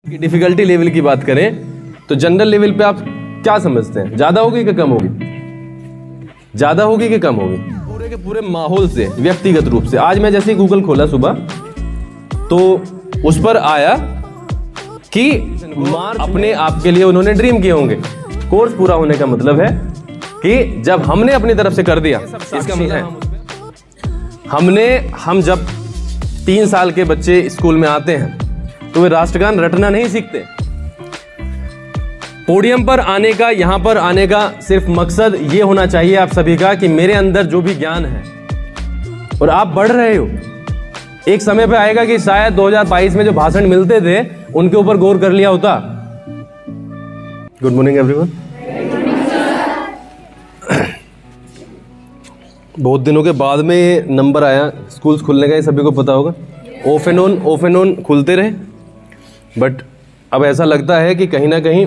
Difficulty level की बात करें तो जनरल लेवल पे आप क्या समझते हैं, ज्यादा होगी कि कम होगी? ज्यादा होगी कि कम होगी? पूरे के पूरे माहौल से, व्यक्तिगत रूप से। आज मैं जैसे ही गूगल खोला सुबह तो उस पर आया कि अपने आप के लिए उन्होंने ड्रीम किए होंगे। कोर्स पूरा होने का मतलब है कि जब हमने अपनी तरफ से कर दिया, इसका मतलब हम जब 3 साल के बच्चे स्कूल में आते हैं तो वे राष्ट्रगान रटना नहीं सीखते। पोडियम पर आने का, यहां पर आने का सिर्फ मकसद ये होना चाहिए आप सभी का कि मेरे अंदर जो भी ज्ञान है और आप बढ़ रहे हो, एक समय पे आएगा कि शायद 2022 में जो भाषण मिलते थे उनके ऊपर गौर कर लिया होता। Good morning everyone. बहुत दिनों के बाद में ये नंबर आया स्कूल्स खुलने का, ये सभी को पता होगा। ऑफ एंड ऑन खुलते रहे, बट अब ऐसा लगता है कि कहीं ना कहीं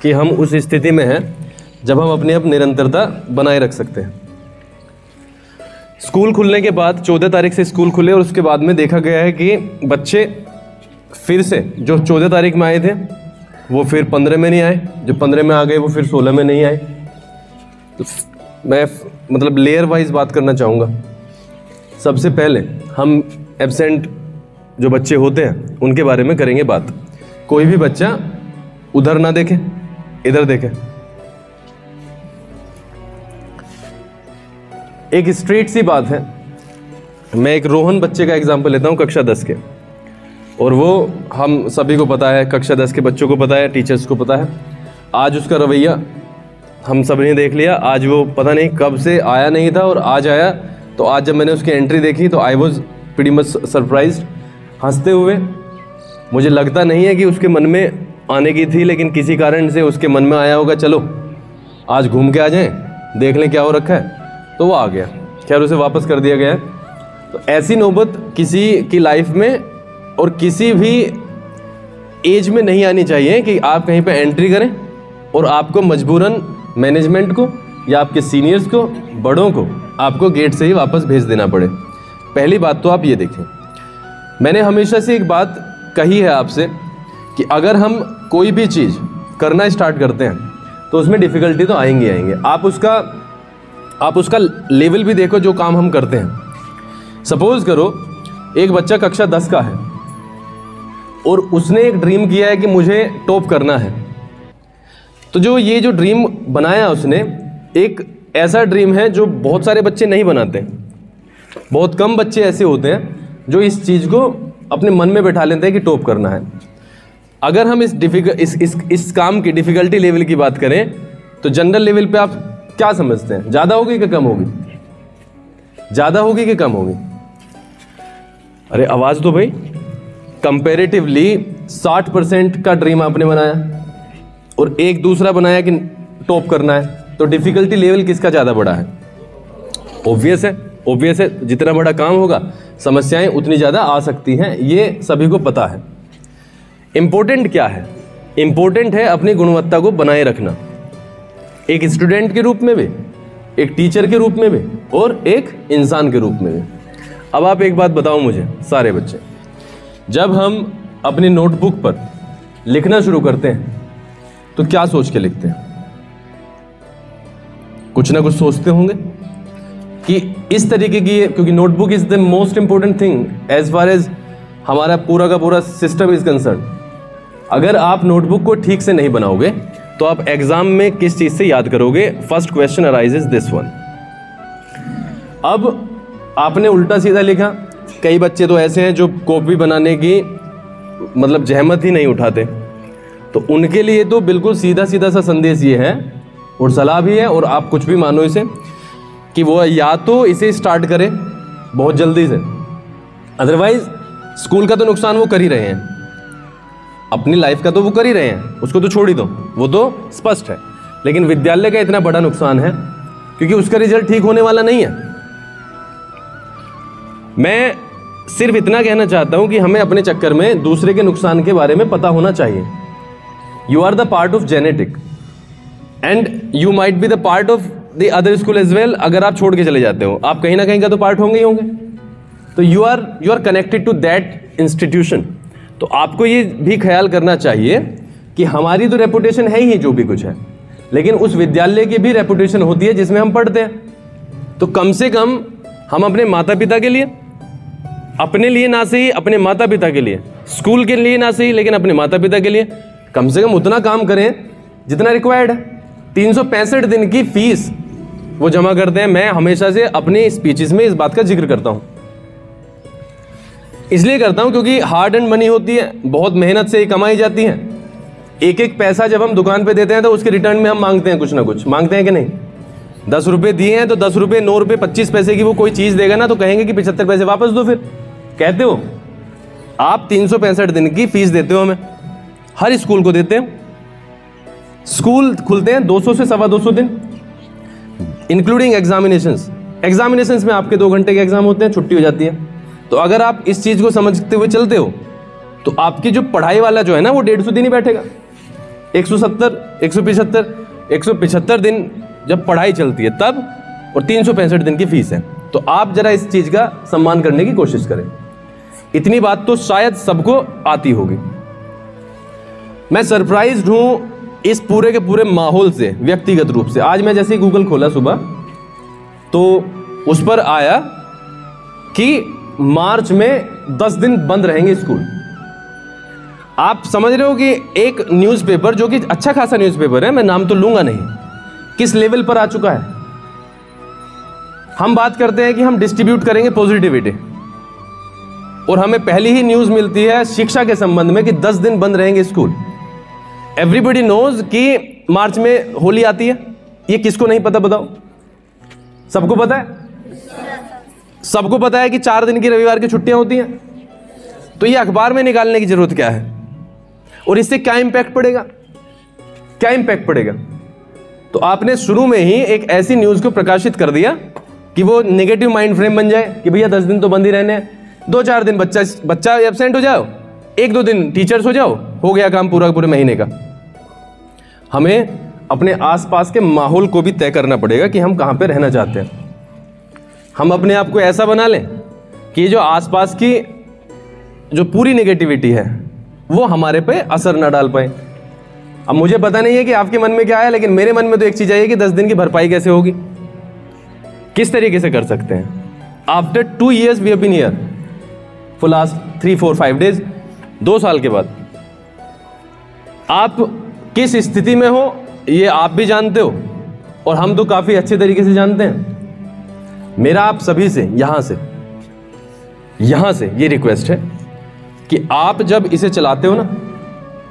कि हम उस स्थिति में हैं जब हम अपने आप निरंतरता बनाए रख सकते हैं। स्कूल खुलने के बाद 14 तारीख से स्कूल खुले और उसके बाद में देखा गया है कि बच्चे फिर से जो 14 तारीख में आए थे वो फिर 15 में नहीं आए, जो 15 में आ गए वो फिर 16 में नहीं आए। तो मैं मतलब लेयर वाइज बात करना चाहूँगा। सबसे पहले हम एब्सेंट जो बच्चे होते हैं उनके बारे में करेंगे बात। कोई भी बच्चा उधर ना देखे, इधर देखे। एक स्ट्रेट सी बात है, मैं एक रोहन बच्चे का एग्जांपल लेता हूं कक्षा 10 के, और वो हम सभी को पता है, कक्षा 10 के बच्चों को पता है, टीचर्स को पता है। आज उसका रवैया हम सब ने देख लिया। आज वो पता नहीं कब से आया नहीं था और आज आया। तो आज जब मैंने उसकी एंट्री देखी तो I was pretty much surprised. हंसते हुए, मुझे लगता नहीं है कि उसके मन में आने की थी, लेकिन किसी कारण से उसके मन में आया होगा चलो आज घूम के आ जाएं, देख लें क्या हो रखा है, तो वो आ गया। खैर उसे वापस कर दिया गया है। तो ऐसी नौबत किसी की लाइफ में और किसी भी एज में नहीं आनी चाहिए कि आप कहीं पे एंट्री करें और आपको मजबूरन मैनेजमेंट को या आपके सीनियर्स को, बड़ों को आपको गेट से ही वापस भेज देना पड़े। पहली बात तो आप ये देखें, मैंने हमेशा से एक बात कही है आपसे कि अगर हम कोई भी चीज़ करना स्टार्ट करते हैं तो उसमें डिफ़िकल्टी तो आएंगे आएंगे। आप उसका लेवल भी देखो जो काम हम करते हैं। सपोज करो एक बच्चा कक्षा 10 का है और उसने एक ड्रीम किया है कि मुझे टॉप करना है। तो जो ये जो ड्रीम बनाया उसने, एक ऐसा ड्रीम है जो बहुत सारे बच्चे नहीं बनाते। बहुत कम बच्चे ऐसे होते हैं जो इस चीज़ को अपने मन में बैठा लेते हैं कि टॉप करना है। अगर हम इस काम की डिफ़िकल्टी लेवल की बात करें तो जनरल लेवल पे आप क्या समझते हैं, ज़्यादा होगी कि कम होगी? ज़्यादा होगी कि कम होगी? अरे आवाज़ दो भाई। कंपैरेटिवली 60% का ड्रीम आपने बनाया और एक दूसरा बनाया कि टॉप करना है, तो डिफ़िकल्टी लेवल किसका ज़्यादा बड़ा है? ऑब्वियस है, जितना बड़ा काम होगा समस्याएं उतनी ज़्यादा आ सकती हैं, ये सभी को पता है। इम्पोर्टेंट क्या है? इम्पोर्टेंट है अपनी गुणवत्ता को बनाए रखना, एक स्टूडेंट के रूप में भी, एक टीचर के रूप में भी और एक इंसान के रूप में भी। अब आप एक बात बताओ मुझे सारे बच्चे, जब हम अपनी नोटबुक पर लिखना शुरू करते हैं तो क्या सोच के लिखते हैं? कुछ ना कुछ सोचते होंगे कि इस तरीके की, क्योंकि notebook is the most important thing as far as हमारा पूरा का पूरा सिस्टम इज कंसर्न। अगर आप नोटबुक को ठीक से नहीं बनाओगे तो आप एग्जाम में किस चीज से याद करोगे? First question arises this one. अब आपने उल्टा सीधा लिखा। कई बच्चे तो ऐसे हैं जो कॉपी बनाने की मतलब जहमत ही नहीं उठाते, तो उनके लिए तो बिल्कुल सीधा सीधा सा संदेश ये है और सलाह भी है, और आप कुछ भी मानो इसे, कि वो या तो इसे स्टार्ट करें बहुत जल्दी से, अदरवाइज स्कूल का तो नुकसान वो कर ही रहे हैं, अपनी लाइफ का तो वो कर ही रहे हैं, उसको तो छोड़ ही दो, वो तो स्पष्ट है। लेकिन विद्यालय का इतना बड़ा नुकसान है क्योंकि उसका रिजल्ट ठीक होने वाला नहीं है। मैं सिर्फ इतना कहना चाहता हूं कि हमें अपने चक्कर में दूसरे के नुकसान के बारे में पता होना चाहिए। You are the part of genetic and you might be the part of the other school as well. अगर आप छोड़ के चले जाते हो, आप कहीं ना कहीं का तो पार्ट होंगे ही होंगे। तो you are connected to that institution. तो आपको ये भी ख्याल करना चाहिए कि हमारी तो रेपुटेशन है ही जो भी कुछ है, लेकिन उस विद्यालय की भी रेपुटेशन होती है जिसमें हम पढ़ते हैं। तो कम से कम हम अपने माता पिता के लिए, अपने लिए ना सही, अपने माता पिता के लिए, स्कूल के लिए ना सही, लेकिन अपने माता पिता के लिए कम से कम उतना काम करें जितना रिक्वायर्ड है। 365 दिन की फीस वो जमा करते हैं। मैं हमेशा से अपनी स्पीचेस में इस बात का जिक्र करता हूं, इसलिए करता हूं क्योंकि हार्ड एंड मनी होती है, बहुत मेहनत से कमाई जाती है। एक एक पैसा जब हम दुकान पे देते हैं तो उसके रिटर्न में हम मांगते हैं कुछ ना कुछ, मांगते हैं कि नहीं? 10 रुपये दिए हैं तो 10 रुपये, 9 रुपये, 25 पैसे की वो कोई चीज़ देगा ना तो कहेंगे कि 75 पैसे वापस दो। फिर कहते हो आप 365 दिन की फीस देते हो, हमें हर स्कूल को देते हो। स्कूल खुलते हैं 200 से 225 दिन, इंक्लूडिंग एग्जामिनेशंस। एग्जामिनेशंस में आपके 2 घंटे के एग्जाम होते हैं, छुट्टी हो जाती है। तो अगर आप इस चीज़ को समझते हुए चलते हो तो आपकी जो पढ़ाई वाला जो है ना वो 150 दिन ही बैठेगा। 170, 175, 175 दिन जब पढ़ाई चलती है तब, और 365 दिन की फीस है। तो आप जरा इस चीज़ का सम्मान करने की कोशिश करें। इतनी बात तो शायद सबको आती होगी। मैं सरप्राइज्ड हूँ इस पूरे के पूरे माहौल से व्यक्तिगत रूप से। आज मैं जैसे ही गूगल खोला सुबह तो उस पर आया कि मार्च में 10 दिन बंद रहेंगे स्कूल। आप समझ रहे हो कि एक न्यूज़पेपर, जो कि अच्छा खासा न्यूज़पेपर है, मैं नाम तो लूंगा नहीं, किस लेवल पर आ चुका है। हम बात करते हैं कि हम डिस्ट्रीब्यूट करेंगे पॉजिटिविटी, और हमें पहली ही न्यूज़ मिलती है शिक्षा के संबंध में कि 10 दिन बंद रहेंगे स्कूल। एवरीबडी नोज कि मार्च में होली आती है। ये किसको नहीं पता बताओ? सबको पता है। सबको पता है कि 4 दिन की रविवार की छुट्टियां होती हैं। तो ये अखबार में निकालने की जरूरत क्या है? और इससे क्या इंपैक्ट पड़ेगा? क्या इंपैक्ट पड़ेगा? तो आपने शुरू में ही एक ऐसी न्यूज को प्रकाशित कर दिया कि वो नेगेटिव माइंड फ्रेम बन जाए कि भैया 10 दिन तो बंद ही रहने हैं। 2-4 दिन बच्चा एब्सेंट हो जाओ, 1-2 दिन टीचर्स हो जाओ, हो गया काम पूरे महीने का। हमें अपने आसपास के माहौल को भी तय करना पड़ेगा कि हम कहां पे रहना चाहते हैं। हम अपने आप को ऐसा बना लें कि जो आसपास की जो पूरी नेगेटिविटी है वो हमारे पे असर ना डाल पाए। अब मुझे पता नहीं है कि आपके मन में क्या है, लेकिन मेरे मन में तो एक चीज आई है कि 10 दिन की भरपाई कैसे होगी, किस तरीके से कर सकते हैं। After 2 years we have been here for last 3, 4, 5 days, 2 साल के बाद आप किस स्थिति में हो ये आप भी जानते हो, और हम तो काफी अच्छे तरीके से जानते हैं। मेरा आप सभी से यहां से ये रिक्वेस्ट है कि आप जब इसे चलाते हो ना,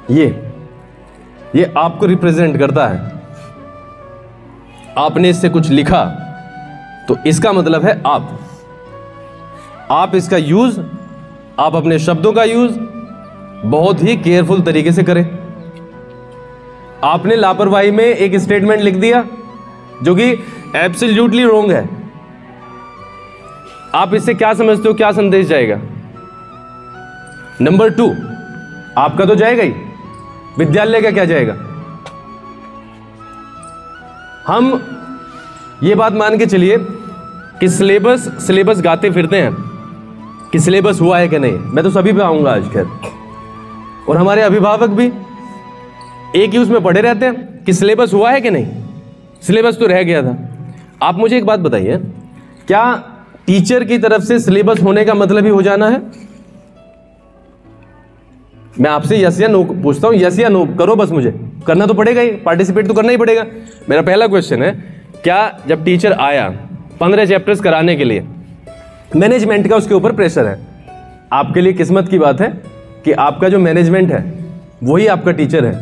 ये आपको रिप्रेजेंट करता है। आपने इससे कुछ लिखा तो इसका मतलब है आप इसका यूज, आप अपने शब्दों का यूज बहुत ही केयरफुल तरीके से करें। आपने लापरवाही में एक स्टेटमेंट लिख दिया जो कि एब्सोल्युटली रॉन्ग है। आप इससे क्या समझते हो, क्या संदेश जाएगा? नंबर 2, आपका तो जाएगा ही, विद्यालय का क्या जाएगा? हम ये बात मान के चलिए कि सिलेबस गाते फिरते हैं कि सिलेबस हुआ है कि नहीं। मैं तो सभी पे आऊंगा आज, खैर, और हमारे अभिभावक भी एक ही उसमें पढ़े रहते हैं कि सिलेबस हुआ है कि नहीं। सिलेबस तो रह गया था। आप मुझे एक बात बताइए, क्या टीचर की तरफ से सिलेबस होने का मतलब ही हो जाना है? मैं आपसे यस या नो पूछता हूं, यस या नो करो, बस मुझे करना तो पड़ेगा ही, पार्टिसिपेट तो करना ही पड़ेगा। मेरा पहला क्वेश्चन है, क्या जब टीचर आया 15 चैप्टर्स कराने के लिए, मैनेजमेंट का उसके ऊपर प्रेशर है, आपके लिए किस्मत की बात है कि आपका जो मैनेजमेंट है वही आपका टीचर है।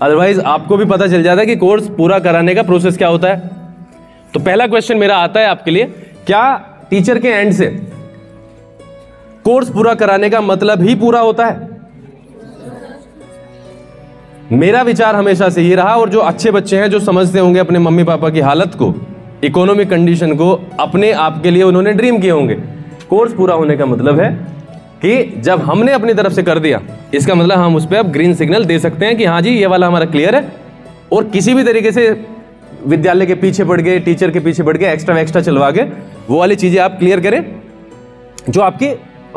अदरवाइज आपको भी पता चल जाता है कि कोर्स पूरा कराने का प्रोसेस क्या होता है। तो पहला क्वेश्चन मेरा आता है आपके लिए, क्या टीचर के एंड से कोर्स पूरा कराने का मतलब ही पूरा होता है? मेरा विचार हमेशा से ये रहा, और जो अच्छे बच्चे हैं जो समझते होंगे अपने मम्मी पापा की हालत को, इकोनॉमिक कंडीशन को, अपने आप के लिए उन्होंने ड्रीम किए होंगे, कोर्स पूरा होने का मतलब है कि जब हमने अपनी तरफ से कर दिया, इसका मतलब हम उस पर अब ग्रीन सिग्नल दे सकते हैं कि हाँ जी ये वाला हमारा क्लियर है, और किसी भी तरीके से विद्यालय के पीछे पड़ गए, टीचर के पीछे पड़ गए, एक्स्ट्रा चलवा के वो वाली चीजें आप क्लियर करें जो आपकी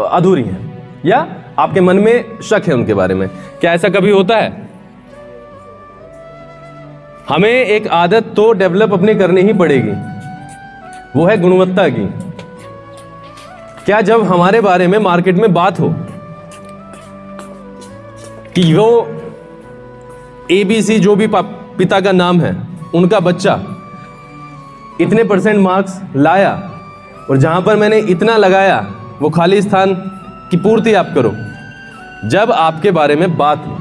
अधूरी हैं या आपके मन में शक है उनके बारे में। क्या ऐसा कभी होता है? हमें एक आदत तो डेवलप अपनी करनी ही पड़ेगी, वो है गुणवत्ता की। क्या जब हमारे बारे में मार्केट में बात हो कि वो ABC जो भी पिता का नाम है, उनका बच्चा इतने % मार्क्स लाया और जहां पर मैंने इतना लगाया वो खाली स्थान की पूर्ति आप करो, जब आपके बारे में बात हो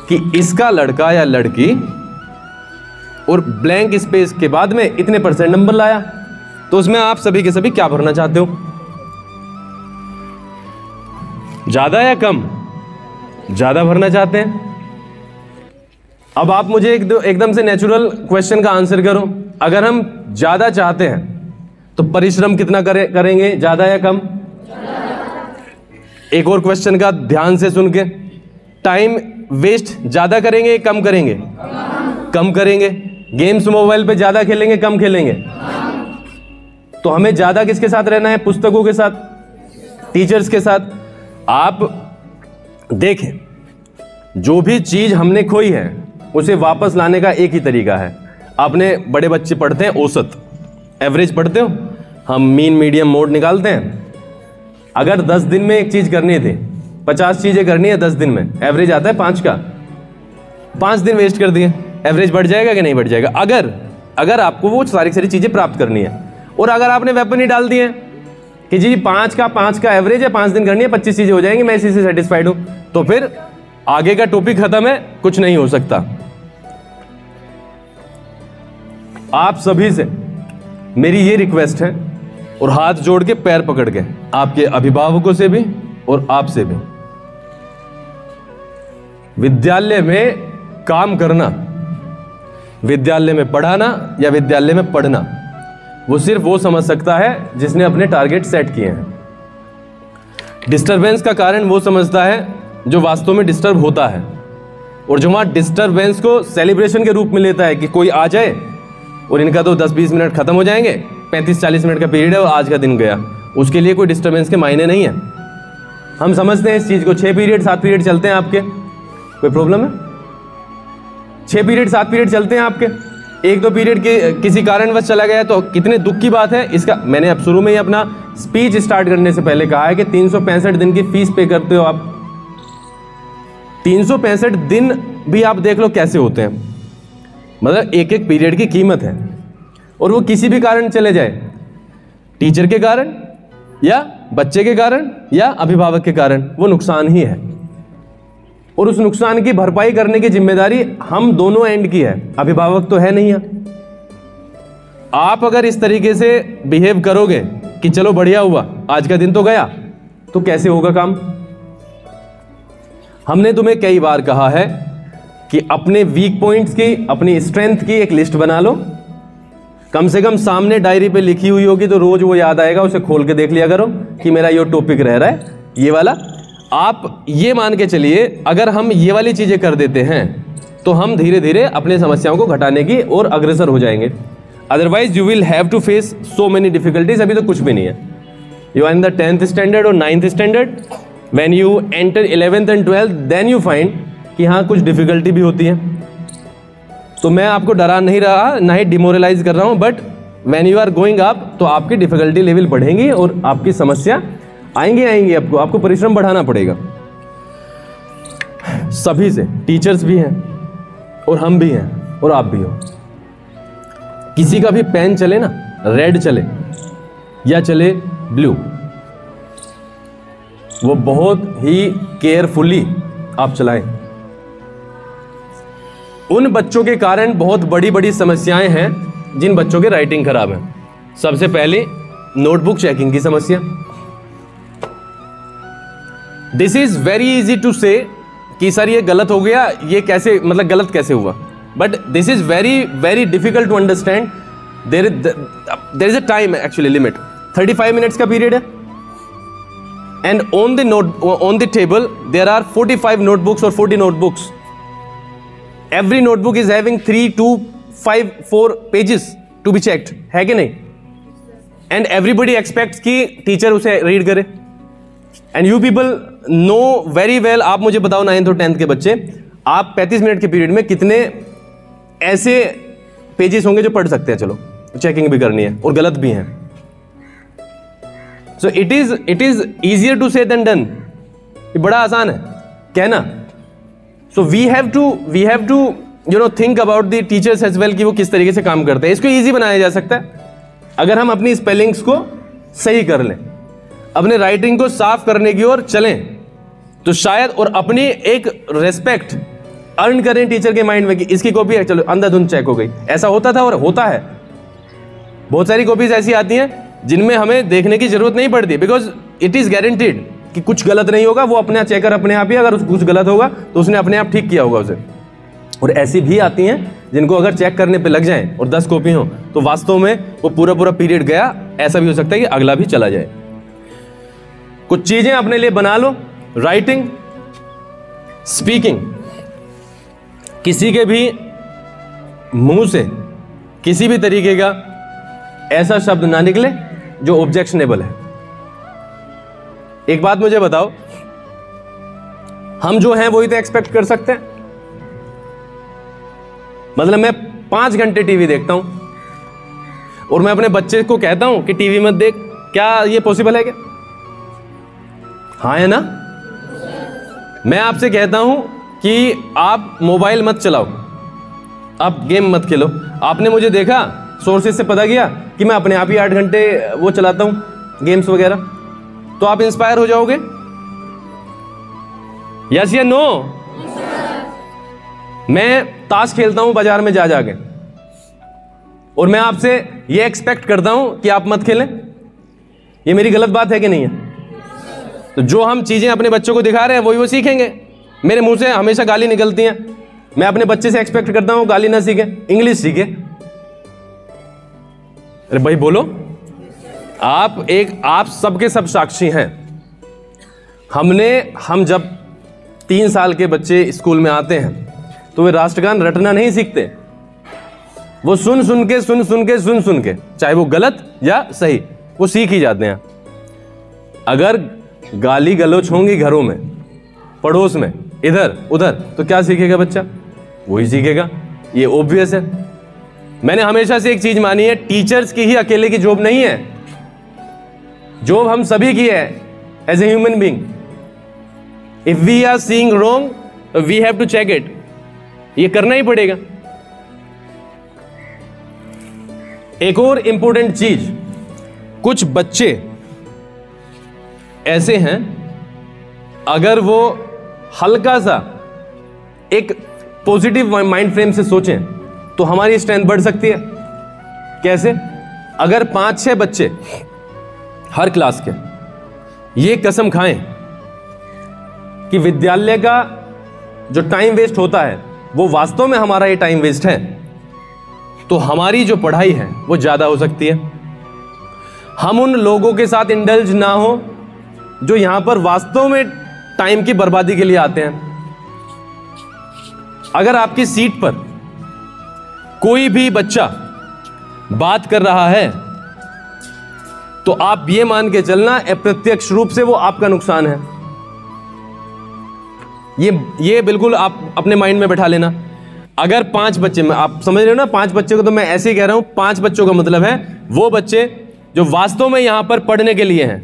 कि इसका लड़का या लड़की और ब्लैंक स्पेस के बाद में इतने % नंबर लाया, तो उसमें आप सभी के सभी क्या भरना चाहते हो? ज्यादा या कम? ज्यादा भरना चाहते हैं। अब आप मुझे एकदम से नेचुरल क्वेश्चन का आंसर करो। अगर हम ज्यादा चाहते हैं तो परिश्रम कितना करेंगे, ज्यादा या कम? एक और क्वेश्चन का ध्यान से सुन के, टाइम वेस्ट ज्यादा करेंगे कम करेंगे? कम करेंगे। गेम्स मोबाइल पे ज्यादा खेलेंगे कम खेलेंगे? तो हमें ज्यादा किसके साथ रहना है? पुस्तकों के साथ, टीचर्स के साथ। आप देखें, जो भी चीज हमने खोई है उसे वापस लाने का एक ही तरीका है। आपने बड़े बच्चे पढ़ते हैं औसत, एवरेज पढ़ते हो, हम मीन मीडियम मोड निकालते हैं। अगर 10 दिन में एक चीज करनी थी, 50 चीजें करनी है 10 दिन में, एवरेज आता है 5 का, 5 दिन वेस्ट कर दिए, एवरेज बढ़ जाएगा कि नहीं बढ़ जाएगा? अगर आपको वो सारी चीजें प्राप्त करनी है, और अगर आपने वेपन ही डाल दिए कि जी 5 का एवरेज है, 5 दिन करनी है, 25 चीजें हो जाएंगी, मैं इसी से सेटिस्फाइड हूं, तो फिर आगे का टॉपिक खत्म है, कुछ नहीं हो सकता। आप सभी से मेरी ये रिक्वेस्ट है, और हाथ जोड़ के पैर पकड़ के, आपके अभिभावकों से भी और आपसे भी, विद्यालय में काम करना, विद्यालय में पढ़ाना या विद्यालय में पढ़ना, वो सिर्फ वो समझ सकता है जिसने अपने टारगेट सेट किए हैं। डिस्टरबेंस का कारण वो समझता है जो वास्तव में डिस्टर्ब होता है, और जो वहां डिस्टरबेंस को सेलिब्रेशन के रूप में लेता है कि कोई आ जाए और इनका तो 10-20 मिनट खत्म हो जाएंगे, 35-40 मिनट का पीरियड है और आज का दिन गया, उसके लिए कोई डिस्टरबेंस के मायने नहीं है। हम समझते हैं इस चीज को। 6 पीरियड 7 पीरियड चलते हैं आपके, कोई प्रॉब्लम है? 6 पीरियड 7 पीरियड चलते हैं आपके, 1-2 पीरियड के किसी कारणवश चला गया तो कितने दुख की बात है। इसका मैंने अब शुरू में ही अपना स्पीच स्टार्ट करने से पहले कहा है कि 365 दिन की फीस पे करते हो आप। 365 दिन भी आप देख लो कैसे होते हैं, मतलब एक एक पीरियड की कीमत है, और वो किसी भी कारण चले जाए, टीचर के कारण या बच्चे के कारण या अभिभावक के कारण, वो नुकसान ही है, और उस नुकसान की भरपाई करने की जिम्मेदारी हम दोनों एंड की है, अभिभावक तो है नहीं है। आप अगर इस तरीके से बिहेव करोगे कि चलो बढ़िया हुआ, आज का दिन तो गया, तो कैसे होगा काम? हमने तुम्हें कई बार कहा है कि अपने वीक पॉइंट्स की, अपनी स्ट्रेंथ की एक लिस्ट बना लो, कम से कम सामने डायरी पे लिखी हुई होगी तो रोज वो याद आएगा, उसे खोल के देख लिया करो कि मेरा ये टॉपिक रह रहा है, ये वाला। आप ये मान के चलिए, अगर हम ये वाली चीजें कर देते हैं तो हम धीरे धीरे अपनी समस्याओं को घटाने की और अग्रसर हो जाएंगे। Otherwise you will have to face so many difficulties. अभी तो कुछ भी नहीं है, you are in the 10th standard और 9th standard. When you enter 11th and 12th then you find कि हाँ कुछ डिफिकल्टी भी होती है। तो मैं आपको डरा नहीं रहा, ना ही डिमोरलाइज कर रहा हूं, but when you are going up तो आपकी डिफिकल्टी लेवल बढ़ेंगी और आपकी समस्या आएंगी। आपको परिश्रम बढ़ाना पड़ेगा। सभी से, टीचर्स भी हैं और हम भी हैं और आप भी हो। किसी का भी पेन चले ना, रेड चले या चले ब्लू, वो बहुत ही केयरफुली आप चलाएं। उन बच्चों के कारण बहुत बड़ी बड़ी समस्याएं हैं जिन बच्चों के राइटिंग खराब है। सबसे पहले नोटबुक चेकिंग की समस्या। This is very easy to say कि सर ये गलत हो गया, ये कैसे, मतलब गलत कैसे हुआ, but this is very very difficult to understand. There is a time actually limit, 35 minutes का पीरियड है, and on the table there are 45 notebooks और 40 notebooks. Every notebook is having 3 to 4 pages to be checked, है कि नहीं? And everybody expects कि teacher उसे read करे। And you people know very well, आप मुझे बताओ 9th और 10th के बच्चे, आप 35 मिनट के पीरियड में कितने ऐसे पेजेस होंगे जो पढ़ सकते हैं, चलो चेकिंग भी करनी है और गलत भी हैं। So it is easier to say than done, ये बड़ा आसान है कहना। So we have to think about the teachers as well कि वो किस तरीके से काम करते हैं। इसको ईजी बनाया जा सकता है अगर हम अपनी स्पेलिंग्स को सही कर लें, अपने राइटिंग को साफ करने की ओर चलें, तो शायद, और अपनी एक रेस्पेक्ट अर्न करें टीचर के माइंड में कि इसकी कॉपी है, चलो अंधाधुंध चेक हो गई। ऐसा होता था और होता है, बहुत सारी कॉपीज ऐसी आती हैं जिनमें हमें देखने की जरूरत नहीं पड़ती, बिकॉज इट इज गारंटीड कि कुछ गलत नहीं होगा, वो अपने चेकर अपने आप ही, अगर कुछ गलत होगा तो उसने अपने आप ठीक किया होगा उसे। और ऐसी भी आती हैं जिनको अगर चेक करने पे लग जाएं और 10 कॉपी हो तो वास्तव में वो पूरा पीरियड गया, ऐसा भी हो सकता है कि अगला भी चला जाए। कुछ चीजें अपने लिए बना लो, राइटिंग, स्पीकिंग, किसी के भी मुंह से किसी भी तरीके का ऐसा शब्द ना निकले जो ऑब्जेक्शनेबल है। एक बात मुझे बताओ, हम जो हैं वही तो एक्सपेक्ट कर सकते हैं। मतलब मैं 5 घंटे टीवी देखता हूं और मैं अपने बच्चे को कहता हूं कि टीवी मत देख, क्या ये पॉसिबल है क्या? हाँ है ना? मैं आपसे कहता हूं कि आप मोबाइल मत चलाओ, आप गेम मत खेलो, आपने मुझे देखा, सोर्सेज से पता किया कि मैं अपने आप ही 8 घंटे वो चलाता हूं गेम्स वगैरह, तो आप इंस्पायर हो जाओगे? यस या नो? मैं ताश खेलता हूं बाजार में जा जाके और मैं आपसे ये एक्सपेक्ट करता हूं कि आप मत खेलें, ये मेरी गलत बात है कि नहीं है? तो जो हम चीजें अपने बच्चों को दिखा रहे हैं वही वो सीखेंगे। मेरे मुंह से हमेशा गाली निकलती हैं, मैं अपने बच्चे से एक्सपेक्ट करता हूं गाली ना सीखे, इंग्लिश सीखे। अरे भाई बोलो, आप सबके सब साक्षी हैं। हम जब 3 साल के बच्चे स्कूल में आते हैं तो वे राष्ट्रगान रटना नहीं सीखते, वो सुन सुन के, चाहे वो गलत या सही, वो सीख ही जाते हैं। अगर गाली गलौच होंगी घरों में, पड़ोस में, इधर उधर, तो क्या सीखेगा बच्चा? वही सीखेगा, ये ऑब्वियस है। मैंने हमेशा से एक चीज मानी है, टीचर्स की ही अकेले की जॉब नहीं है, जॉब हम सभी की है as a human being. If we are seeing wrong we have to check it, ये करना ही पड़ेगा। एक और इंपॉर्टेंट चीज, कुछ बच्चे ऐसे हैं, अगर वो हल्का सा एक पॉजिटिव माइंड फ्रेम से सोचें तो हमारी स्ट्रेंथ बढ़ सकती है। कैसे? अगर 5-6 बच्चे हर क्लास के ये कसम खाएं कि विद्यालय का जो टाइम वेस्ट होता है वो वास्तव में हमारा ये टाइम वेस्ट है, तो हमारी जो पढ़ाई है वो ज्यादा हो सकती है। हम उन लोगों के साथ इंडल्ज ना हो जो यहां पर वास्तव में टाइम की बर्बादी के लिए आते हैं। अगर आपकी सीट पर कोई भी बच्चा बात कर रहा है तो आप ये मान के चलना अप्रत्यक्ष रूप से वो आपका नुकसान है। ये बिल्कुल आप अपने माइंड में बैठा लेना। अगर 5 बच्चे में, आप समझ रहे हो ना, 5 बच्चे को तो मैं ऐसे ही कह रहा हूं, 5 बच्चों का मतलब है वो बच्चे जो वास्तव में यहां पर पढ़ने के लिए हैं,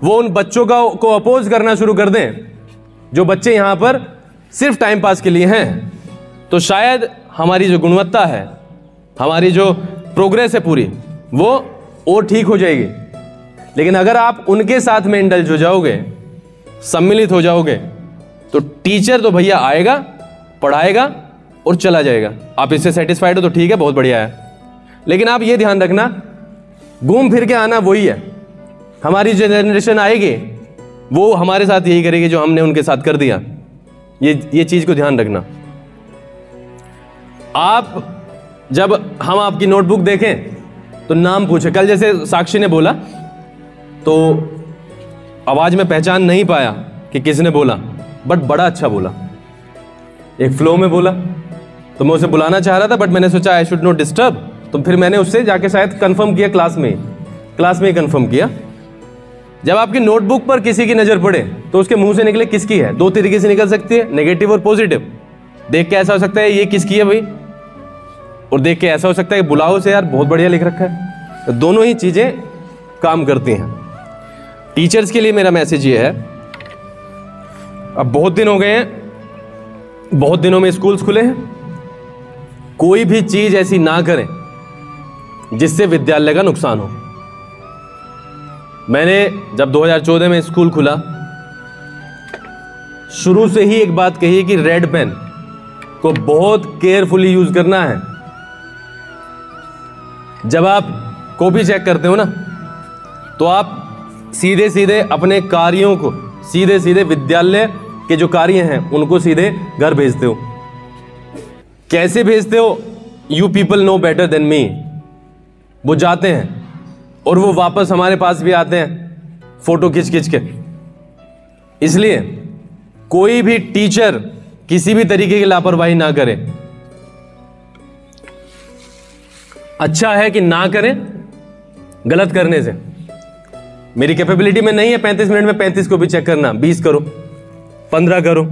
वो उन बच्चों को अपोज करना शुरू कर दें जो बच्चे यहां पर सिर्फ टाइम पास के लिए हैं, तो शायद हमारी जो गुणवत्ता है, हमारी जो प्रोग्रेस है पूरी, वो और ठीक हो जाएगी। लेकिन अगर आप उनके साथ में इंडल्ज हो जाओगे, सम्मिलित हो जाओगे, तो टीचर तो भैया आएगा, पढ़ाएगा और चला जाएगा। आप इससे सेटिस्फाइड हो तो ठीक है, बहुत बढ़िया है। लेकिन आप ये ध्यान रखना, घूम फिर के आना वही है। हमारी जो जनरेशन आएगी वो हमारे साथ यही करेगी जो हमने उनके साथ कर दिया। ये चीज को ध्यान रखना। आप जब हम आपकी नोटबुक देखें तो नाम पूछे। कल जैसे साक्षी ने बोला तो आवाज में पहचान नहीं पाया कि किसने बोला, बट बड़ा अच्छा बोला, एक फ्लो में बोला। तो मैं उसे बुलाना चाह रहा था, बट मैंने सोचा आई शुड नॉट डिस्टर्ब, तो फिर मैंने उससे जाके शायद कंफर्म किया, क्लास में ही कंफर्म किया। जब आपकी नोटबुक पर किसी की नजर पड़े तो उसके मुंह से निकले किसकी है? दो तरीके से निकल सकती है, नेगेटिव और पॉजिटिव। देख के ऐसा हो सकता है ये किसकी है भाई, और देख के ऐसा हो सकता है बुलाओ से यार बहुत बढ़िया लिख रखा है। तो दोनों ही चीजें काम करती हैं। टीचर्स के लिए मेरा मैसेज ये है, अब बहुत दिन हो गए हैं, बहुत दिनों में स्कूल्स खुले हैं, कोई भी चीज ऐसी ना करें जिससे विद्यालय का नुकसान हो। मैंने जब 2014 में स्कूल खुला, शुरू से ही एक बात कही कि रेड पेन को बहुत केयरफुली यूज करना है। जब आप कॉपी चेक करते हो ना, तो आप सीधे सीधे अपने कार्यों को, सीधे सीधे विद्यालय के जो कार्य हैं उनको सीधे घर भेजते हो। कैसे भेजते हो? You people no better than me. वो जाते हैं और वो वापस हमारे पास भी आते हैं फोटो खिंच खिंच के। इसलिए कोई भी टीचर किसी भी तरीके की लापरवाही ना करे। अच्छा है कि ना करें गलत करने से। मेरी कैपेबिलिटी में नहीं है 35 मिनट में 35 को भी चेक करना। 20 करो, 15 करो,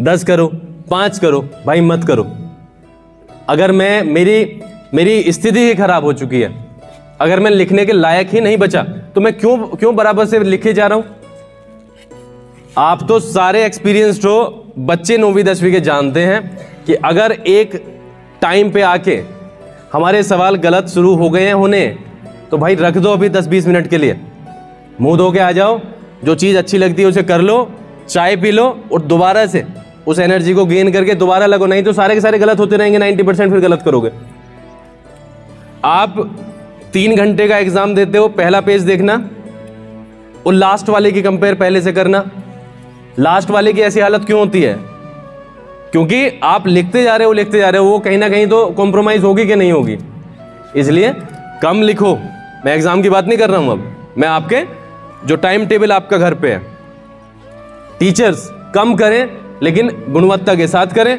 10 करो, 5 करो, भाई मत करो। अगर मैं मेरी स्थिति ही खराब हो चुकी है, अगर मैं लिखने के लायक ही नहीं बचा, तो मैं क्यों बराबर से लिखे जा रहा हूं? आप तो सारे एक्सपीरियंस्ड हो, बच्चे 9वीं 10वीं के जानते हैं कि अगर एक टाइम पे आके हमारे सवाल गलत शुरू हो गए हैं होने, तो भाई रख दो अभी 10-20 मिनट के लिए, मुंह धो के आ जाओ, जो चीज अच्छी लगती है उसे कर लो, चाय पी लो और दोबारा से उस एनर्जी को गेन करके दोबारा लगो। नहीं तो सारे के सारे गलत होते रहेंगे, 90% फिर गलत करोगे। आप 3 घंटे का एग्जाम देते हो, पहला पेज देखना और लास्ट वाले की कंपेयर पहले से करना। लास्ट वाले की ऐसी हालत क्यों होती है? क्योंकि आप लिखते जा रहे हो, वो कहीं ना कहीं तो कॉम्प्रोमाइज होगी कि नहीं होगी। इसलिए कम लिखो। मैं एग्जाम की बात नहीं कर रहा हूं, अब मैं आपके जो टाइम टेबल आपका घर पे है। टीचर्स कम करें लेकिन गुणवत्ता के साथ करें।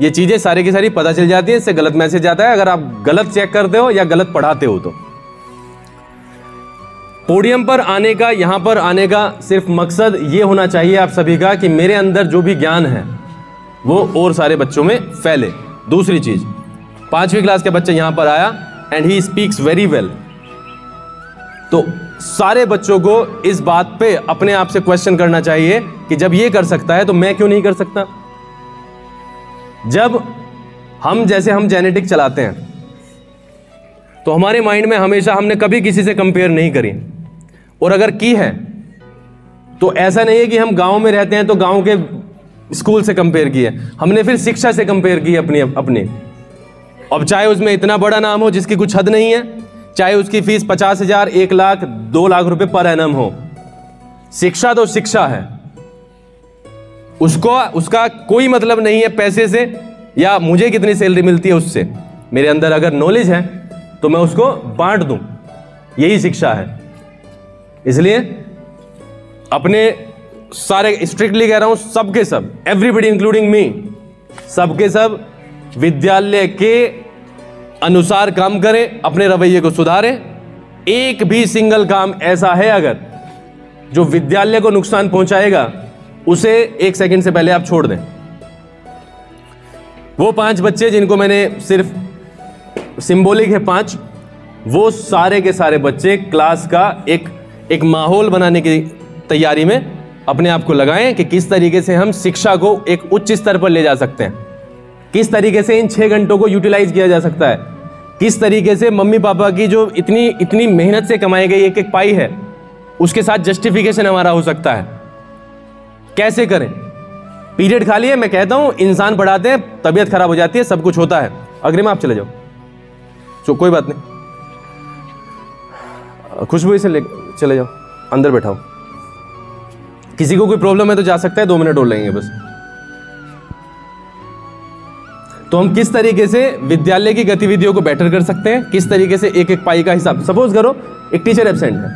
ये चीजें सारी की सारी पता चल जाती है, इससे गलत मैसेज आता है अगर आप गलत चेक करते हो या गलत पढ़ाते हो। तो पोडियम पर आने का, यहां पर आने का सिर्फ मकसद ये होना चाहिए आप सभी का कि मेरे अंदर जो भी ज्ञान है वो और सारे बच्चों में फैले। दूसरी चीज, 5वीं क्लास के बच्चा यहां पर आया and he speaks very well, तो सारे बच्चों को इस बात पे अपने आप से क्वेश्चन करना चाहिए कि जब ये कर सकता है तो मैं क्यों नहीं कर सकता। जब हम जेनेटिक चलाते हैं तो हमारे माइंड में हमेशा हमने कभी किसी से कंपेयर नहीं करी, और अगर की है तो ऐसा नहीं है कि हम गांव में रहते हैं तो गांव के स्कूल से कंपेयर किए, हमने फिर शिक्षा से कंपेयर की अपनी। अब चाहे उसमें इतना बड़ा नाम हो जिसकी कुछ हद नहीं है, चाहे उसकी फीस 50,000, 1 लाख, 2 लाख रुपए पर एनम हो, शिक्षा तो शिक्षा है। उसका कोई मतलब नहीं है पैसे से या मुझे कितनी सैलरी मिलती है उससे। मेरे अंदर अगर नॉलेज है तो मैं उसको बांट दूं, यही शिक्षा है। इसलिए अपने सारे, स्ट्रिक्टली कह रहा हूं, सबके सब, एवरीबडी इंक्लूडिंग मी, सबके सब विद्यालय के अनुसार काम करें, अपने रवैये को सुधारें। एक भी सिंगल काम ऐसा है अगर जो विद्यालय को नुकसान पहुंचाएगा, उसे 1 सेकंड से पहले आप छोड़ दें। वो 5 बच्चे जिनको मैंने सिर्फ सिंबॉलिक है 5, वो सारे के सारे बच्चे क्लास का एक माहौल बनाने की तैयारी में अपने आप को लगाएं कि किस तरीके से हम शिक्षा को एक उच्च स्तर पर ले जा सकते हैं, किस तरीके से इन 6 घंटों को यूटिलाइज किया जा सकता है, किस तरीके से मम्मी पापा की जो इतनी मेहनत से कमाई गई एक पाई है उसके साथ जस्टिफिकेशन हमारा हो सकता है, कैसे करें। पीरियड खाली है, मैं कहता हूं इंसान पढ़ाते हैं, तबीयत खराब हो जाती है, सब कुछ होता है। अग्रिम आप चले जाओ, तो कोई बात नहीं, खुशबू से चले जाओ, अंदर बैठाओ। किसी को कोई प्रॉब्लम है तो जा सकता है, 2 मिनट और लगेंगे बस। तो हम किस तरीके से विद्यालय की गतिविधियों को बेटर कर सकते हैं, किस तरीके से एक पाई का हिसाब। सपोज करो एक टीचर एब्सेंट है,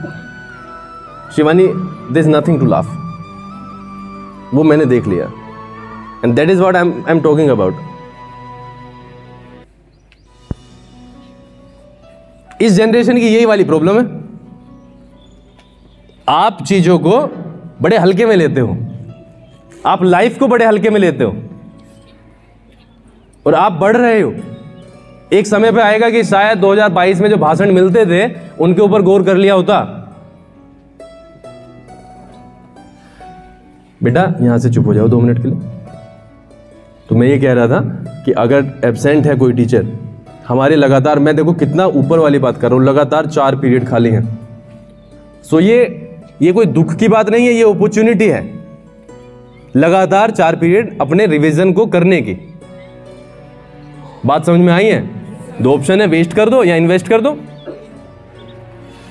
Shivani, there is nothing to laugh, वो मैंने देख लिया, and that is what I am talking about. इस जनरेशन की यही वाली प्रॉब्लम है। आप चीजों को बड़े हल्के में लेते हो, आप लाइफ को बड़े हल्के में लेते हो और आप बढ़ रहे हो। एक समय पे आएगा कि शायद 2022 में जो भाषण मिलते थे उनके ऊपर गौर कर लिया होता। बेटा यहां से चुप हो जाओ 2 मिनट के लिए। तो मैं ये कह रहा था कि अगर एब्सेंट है कोई टीचर हमारे लगातार, मैं देखो कितना ऊपर वाली बात कर रहा हूं, लगातार 4 पीरियड खाली हैं। सो ये कोई दुख की बात नहीं है, ये अपॉर्चुनिटी है लगातार 4 पीरियड अपने रिवीजन को करने की। बात समझ में आई है? 2 ऑप्शन है, वेस्ट कर दो या इन्वेस्ट कर दो,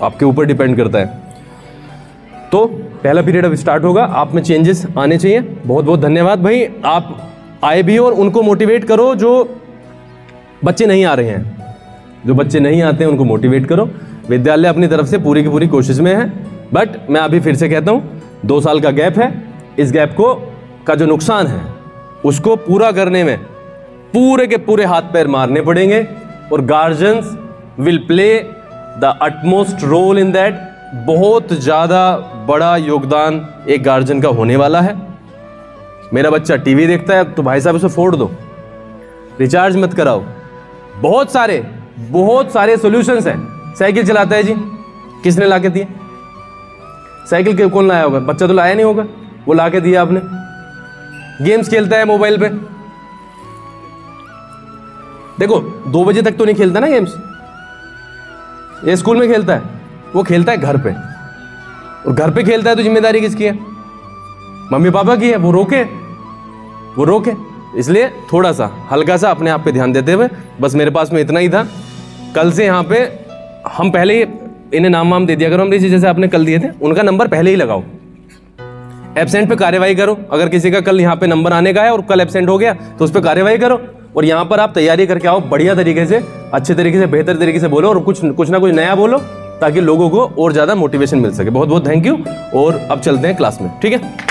आपके ऊपर डिपेंड करता है। तो पहला पीरियड अब स्टार्ट होगा, आप में चेंजेस आने चाहिए। बहुत बहुत धन्यवाद भाई, आप आए भी हो और उनको मोटिवेट करो जो बच्चे नहीं आ रहे हैं। जो बच्चे नहीं आते हैं उनको मोटिवेट करो। विद्यालय अपनी तरफ से पूरी की पूरी कोशिश में है, बट मैं अभी फिर से कहता हूँ 2 साल का गैप है। इस गैप का जो नुकसान है उसको पूरा करने में पूरे के पूरे हाथ पैर मारने पड़ेंगे और guardians will play the utmost role in that. बहुत ज़्यादा बड़ा योगदान एक गार्जियन का होने वाला है। मेरा बच्चा टीवी देखता है तो भाई साहब उसे फोड़ दो, रिचार्ज मत कराओ। बहुत सारे सॉल्यूशंस हैं। साइकिल चलाता है जी, किसने ला के दिए? साइकिल कौन लाया होगा? बच्चा तो लाया नहीं होगा, वो ला के दिया आपने। गेम्स खेलता है मोबाइल पे, देखो 2 बजे तक तो नहीं खेलता ना गेम्स, ये स्कूल में खेलता है, वो खेलता है घर पे। और घर पे खेलता है तो जिम्मेदारी किसकी है? मम्मी पापा की है। वो रोके। इसलिए थोड़ा सा हल्का सा अपने आप पे ध्यान देते हुए, बस मेरे पास में इतना ही था। कल से यहाँ पे हम पहले ही इन्हें नाम वाम दे दिया करो, हमने जैसे आपने कल दिए थे उनका नंबर पहले ही लगाओ। एब्सेंट पे कार्यवाही करो। अगर किसी का कल यहाँ पे नंबर आने का है और कल एब्सेंट हो गया तो उस पर कार्यवाही करो। और यहाँ पर आप तैयारी करके आओ बढ़िया तरीके से, अच्छे तरीके से, बेहतर तरीके से बोलो और कुछ ना कुछ नया बोलो ताकि लोगों को और ज़्यादा मोटिवेशन मिल सके। बहुत बहुत थैंक यू। और अब चलते हैं क्लास में, ठीक है?